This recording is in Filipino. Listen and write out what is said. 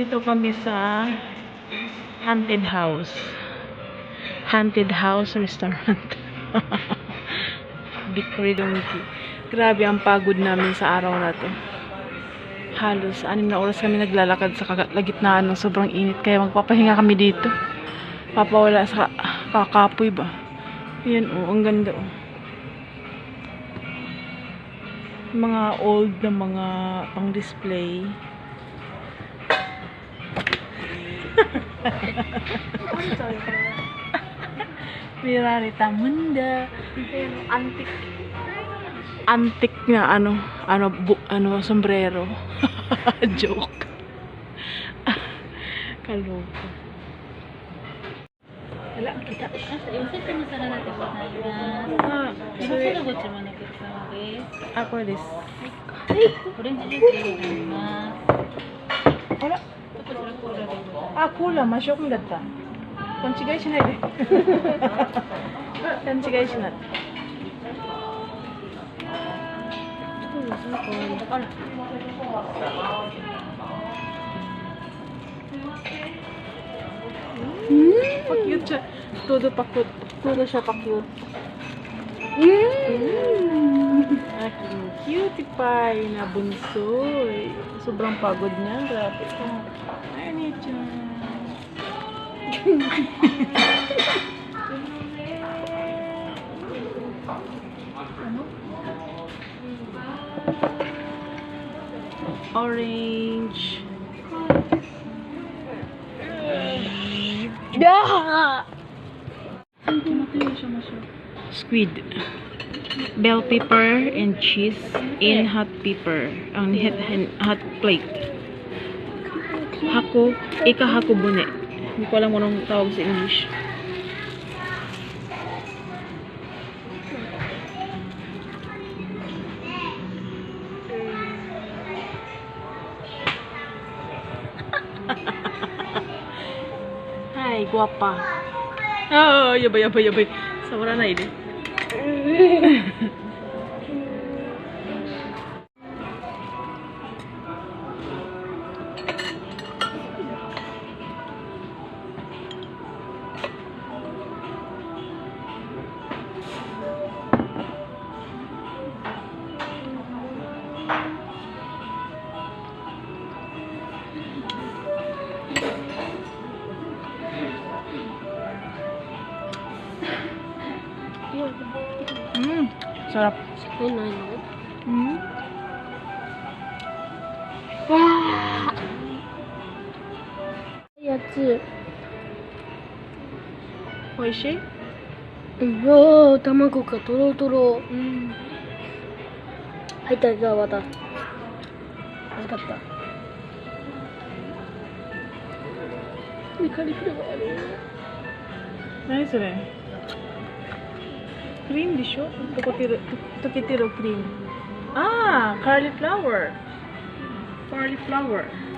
Nandito kami sa Haunted House. Haunted House Restaurant. Bakery Donkey. Grabe ang pagod namin sa araw na to. Halos 6 na oras kami naglalakad sa kalagitnaan ng sobrang init. Kaya magpapahinga kami dito. Papawala sa kakapoy ba. Yan oh, ang ganda oh. Mga old na mga pang display. Mirarita Munda. Antik na ano sombrero. Joke. Kaloko. Wala kita. Yung sa masara natin po na. Diba sa lagot siya man nagkakasama Ako this. Kurin siya siya na. Wala. Tapos sila ko rin. Kula. Masyok mo data. Konsigay siya na eh. Konsigay siya na. Pa-cute siya. Todo siya pa-cute. Aking cutie pie na bunsoy. Sobrang pagod niya. Grabe. Ay, niya. Orange. Squid. Bell pepper and cheese in hot pepper. Ang hot plate. Hako bune. Hindi ko alam anong tawag sa English. Hai, guapa. Oh, yabay. Saura na ini. Sarap. Wah! やつ。美味しい？うわ、卵がトロトロ。入ったじゃあまた。わかった。カリフラワーある。何それ？クリームでしょ？溶けてるクリーム。カリフラワー。カリフラワー。